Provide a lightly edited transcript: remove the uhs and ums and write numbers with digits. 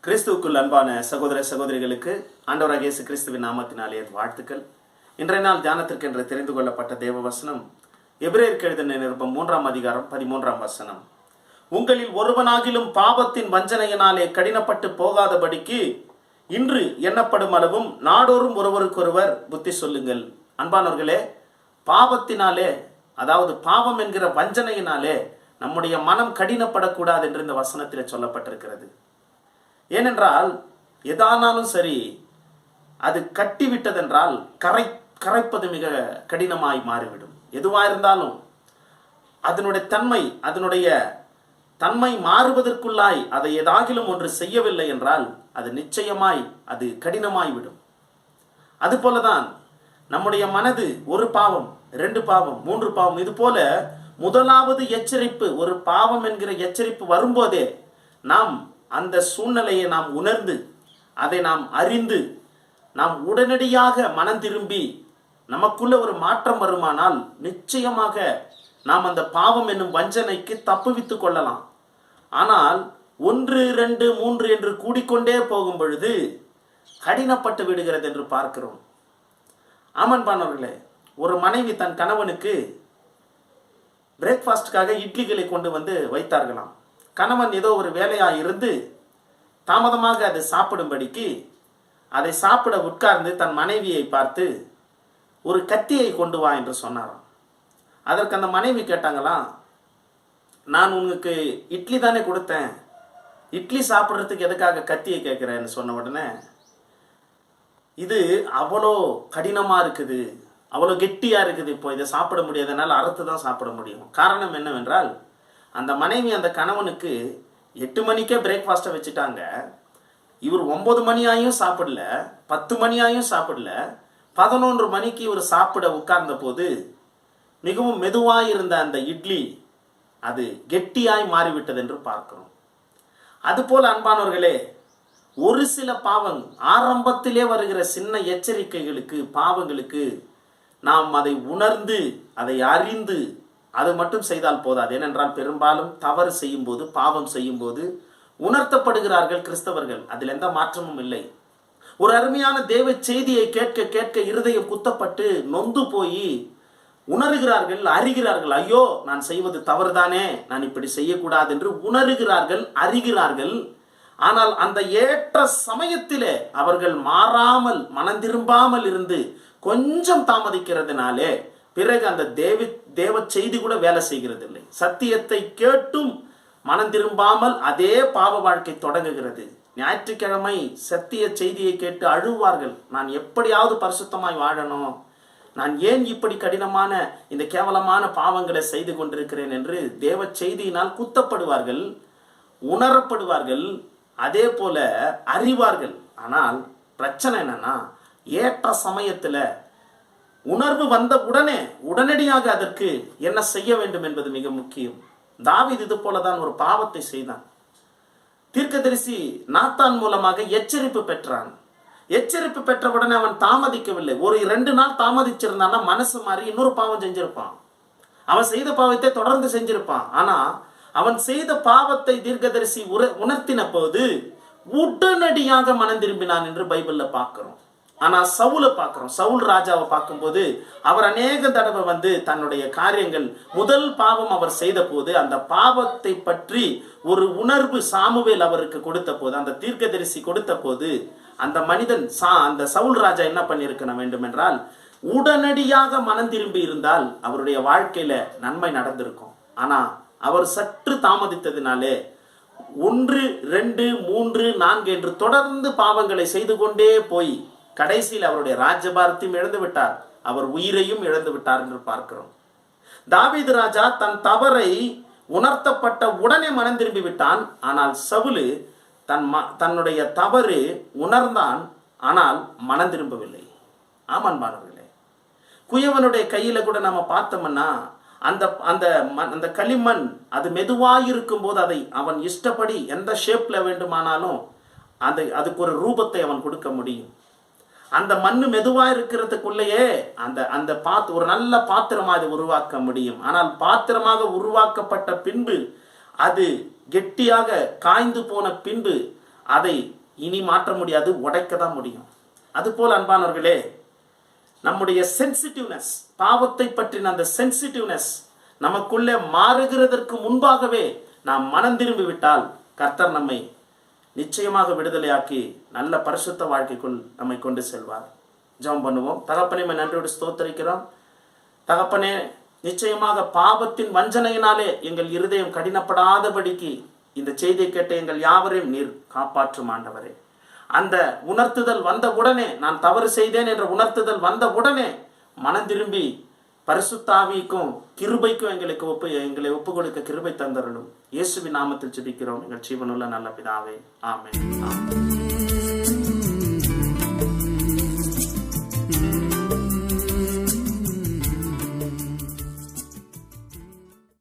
கிறிஸ்துவுக்குள் அன்பான சகோதர சகோதரிகளுக்கு ஆண்டவராகிய இயேசு கிறிஸ்துவின் நாமத்தினாலே வாழ்த்துக்கள். இன்றைய நாள் தியானத்திற்கு என்று தெரிந்து கொள்ளப்பட்ட தேவ வசனம் எபிரேயருக்கு எழுதின நிருபம் 3ஆம் அதிகாரம் 13ஆம் வசனம். உங்களில் ஒருவனாகிலும் பாவத்தின் வஞ்சனையினாலே கடினப்பட்டு போகாதபடிக்கு இன்று எண்ணப்படும் அளவும் நாடோறும் ஒருவருக்கொருவர் புத்தி சொல்லுங்கள். அன்பானவர்களே, பாவத்தினாலே, அதாவது பாவம் என்கிற வஞ்சனையினாலே நம்முடைய மனம் கடினப்படக்கூடாது என்று இந்த வசனத்தில் சொல்லப்பட்டிருக்கிறது. ஏனென்றால் எதானாலும் சரி, அது கட்டிவிட்டதென்றால் கரைப்பது மிக கடினமாய் மாறிவிடும். எதுவாக இருந்தாலும் அதனுடைய தன்மை மாறுவதற்குள்ளாய் அதை ஏதாகிலும் ஒன்று செய்யவில்லை என்றால் அது நிச்சயமாய் அது கடினமாய்விடும். அதுபோலதான் நம்முடைய மனது ஒரு பாவம், 2 பாவம், 3 பாவம், இது போல முதலாவது எச்சரிப்பு, ஒரு பாவம் என்கிற எச்சரிப்பு வரும்போதே நாம் அந்த சூழ்நிலையை நாம் உணர்ந்து, அதை நாம் அறிந்து, நாம் உடனடியாக மனம் திரும்பி நமக்குள்ள ஒரு மாற்றம் வருமானால் நிச்சயமாக நாம் அந்த பாவம் என்னும் வஞ்சனைக்கு தப்புவித்துக் கொள்ளலாம். ஆனால் 1, 2, 3 என்று கூடிக்கொண்டே போகும் பொழுது கடினப்பட்டு விடுகிறது என்று பார்க்கிறோம். ஆமன்பானவர்களே, ஒரு மனைவி தன் கணவனுக்கு பிரேக்ஃபாஸ்டுக்காக இட்லிகளை கொண்டு வந்து வைத்தார்களாம். கணவன் ஏதோ ஒரு வேலையாக இருந்து தாமதமாக அதை சாப்பிடும்படிக்கு அதை சாப்பிட உட்கார்ந்து தன் மனைவியை பார்த்து ஒரு கத்தியை கொண்டு வா என்று சொன்னாராம். அதற்கு அந்த மனைவி கேட்டாங்களாம், நான் உனக்கு இட்லி தானே கொடுத்தேன், இட்லி சாப்பிட்றதுக்கு எதுக்காக கத்தியை கேட்குறேன்னு சொன்ன உடனே, இது அவ்வளோ கடினமாக இருக்குது, அவ்வளோ கெட்டியாக இருக்குது, இப்போ இதை சாப்பிட முடியாதனால அறுத்து தான் சாப்பிட முடியும். காரணம் என்னவென்றால், அந்த மனைவி அந்த கணவனுக்கு 8 மணிக்கே பிரேக்ஃபாஸ்ட்டை வச்சுட்டாங்க. இவர் 9 மணியாயும் சாப்பிடல, 10 மணியாயும் சாப்பிடல, 11 மணிக்கு இவர் சாப்பிட உட்கார்ந்த போது மிகவும் மெதுவாய் இருந்த அந்த இட்லி அது கெட்டியாய் மாறிவிட்டது என்று பார்க்கிறோம். அதுபோல அன்பானவர்களே, ஒரு சில பாவம் ஆரம்பத்திலே வருகிற சின்ன எச்சரிக்கைகளுக்கு, பாவங்களுக்கு நாம் அதை உணர்ந்து, அதை அறிந்து அது மட்டும் செய்தால் போதாது. ஏனென்றால் பெரும்பாலும் தவறு செய்யும் போது, பாவம் செய்யும் போது உணர்த்தப்படுகிறார்கள் கிறிஸ்தவர்கள். அதில் எந்த மாற்றமும் இல்லை. ஒரு அருமையான தேவ செய்தியை கேட்க கேட்க இருதயம் குத்தப்பட்டு நொந்து போய் உணர்கிறார்கள், அறிகிறார்கள், ஐயோ நான் செய்வது தவறுதானே, நான் இப்படி செய்யக்கூடாது என்று உணர்கிறார்கள், அறிகிறார்கள். ஆனால் அந்த ஏற்ற சமயத்திலே அவர்கள் மாறாமல், மனம் திரும்பாமல் இருந்து கொஞ்சம் தாமதிக்கிறதுனாலே பிறகு அந்த தேவ செய்தி கூட வேலை செய்கிறது இல்லை. சத்தியத்தை கேட்டும் மனம் திரும்பாமல் அதே பாவ வாழ்க்கை தொடங்குகிறது. ஞாயிற்றுக்கிழமை சத்திய செய்தியை கேட்டு அழுவார்கள், நான் எப்படியாவது பரிசுத்தமாய் வாழணும், நான் ஏன் இப்படி கடினமான இந்த கேவலமான பாவங்களை செய்து கொண்டிருக்கிறேன் என்று தேவ செய்தியினால் குத்தப்படுவார்கள், உணரப்படுவார்கள், அதே போல அறிவார்கள். ஆனால் பிரச்சனை என்னன்னா, ஏற்ற சமயத்தில் உணர்வு வந்த உடனடியாக அதற்கு என்ன செய்ய வேண்டும் என்பது மிக முக்கியம். தாவீது இது போலதான் ஒரு பாவத்தை செய்தான். தீர்க்கதரிசி நாத்தான் மூலமாக எச்சரிப்பு பெற்றான். எச்சரிப்பு பெற்ற உடனே அவன் தாமதிக்கவில்லை. ஒரு 2 நாள் தாமதிச்சிருந்தான்னா மனசு மாறி இன்னொரு பாவம் செஞ்சிருப்பான். அவன் செய்த பாவத்தை தொடர்ந்து செஞ்சிருப்பான். ஆனா அவன் செய்த பாவத்தை தீர்க்கதரிசி உணர்த்தின போது உடனடியாக மனம் திரும்பினான் என்று பைபிள்ல பார்க்கிறோம். ஆனா சவுலை பார்க்கிறோம். சவுல் ராஜாவை பார்க்கும்போது அவர் அநேக தடவை வந்து தன்னுடைய காரியங்கள், முதல் பாவம் அவர் செய்த போது அந்த பாவத்தை பற்றி ஒரு உணர்வு சாமுவேல் அவருக்கு கொடுத்த போது, அந்த தீர்க்கதரிசி கொடுத்த போது, அந்த மனிதன் அந்த சவுல் ராஜா என்ன பண்ணியிருக்க வேண்டும் என்றால், உடனடியாக மனம் திரும்பி இருந்தால் அவருடைய வாழ்க்கையில நன்மை நடந்திருக்கும். ஆனா அவர் சற்று தாமதித்ததினாலே 1, 2, 3, 4 என்று தொடர்ந்து பாவங்களை செய்து கொண்டே போய் கடைசியில் அவருடைய ராஜ்யபாரத்தையும் இழந்து விட்டார், அவர் உயிரையும் இழந்து விட்டார் என்று பார்க்கிறோம். தாவீது ராஜா தன் தவறை உணர்த்தப்பட்ட உடனே மனம் திரும்பி விட்டான். ஆனால் சவுலு தன்னுடைய தவறு உணர்ந்தான், ஆனால் மனம் திரும்பவில்லை. ஆமன்பானவர்களே, குயவனுடைய கையில கூட நம்ம பார்த்தோம்னா அந்த களிமண் அது மெதுவாயிருக்கும் போது அதை அவன் இஷ்டப்படி எந்த ஷேப்ல வேண்டுமானாலும் அதுக்கு ஒரு ரூபத்தை அவன் கொடுக்க முடியும். அந்த மண்ணு மெதுவா இருக்கிறதுக்குள்ளேயே அந்த ஒரு நல்ல பாத்திரமாக அதை உருவாக்க முடியும். ஆனால் பாத்திரமாக உருவாக்கப்பட்ட பின்பு அது கெட்டியாக காய்ந்து போன பின்பு அதை இனி மாற்ற முடியாது, உடைக்க தான் முடியும். அதுபோல் அன்பானவர்களே, நம்முடைய சென்சிட்டிவ்னஸ், பாவத்தை பற்றின அந்த சென்சிட்டிவ்னஸ் நமக்குள்ளே மாறுகிறதற்கு முன்பாகவே நாம் மனம் திரும்பி விட்டால் கர்த்தர் நம்மை நிச்சயமாக விடுதலையாக்கி நல்ல பரிசுத்த வாழ்க்கைக்குள் நம்மை கொண்டு செல்வார். ஜெபம் பண்ணுவோம். தகப்பனே, நன்றியோடு ஸ்தோத்திரிக்கிறோம். தகப்பனே, நிச்சயமாக பாவத்தின் வஞ்சனையினாலே எங்கள் இருதயம் கடினப்படாதபடிக்கு இந்த செய்தியை கேட்ட எங்கள் யாவரையும் நீர் காப்பாற்றும் ஆண்டவரே. அந்த உணர்த்துதல் வந்த உடனே, நான் தவறு செய்தேன் என்ற உணர்த்துதல் வந்த உடனே மனம் திரும்பி பரிசுத்த ஆவிக்கும் கிருபைக்கும் எங்களை ஒப்பு கொடுக்க கிருபை தந்தருளும். இயேசுவின் நாமத்தில் ஜெபிக்கிறோம் எங்கள் ஜீவனுள்ள நல்ல பிதாவே. ஆமென்.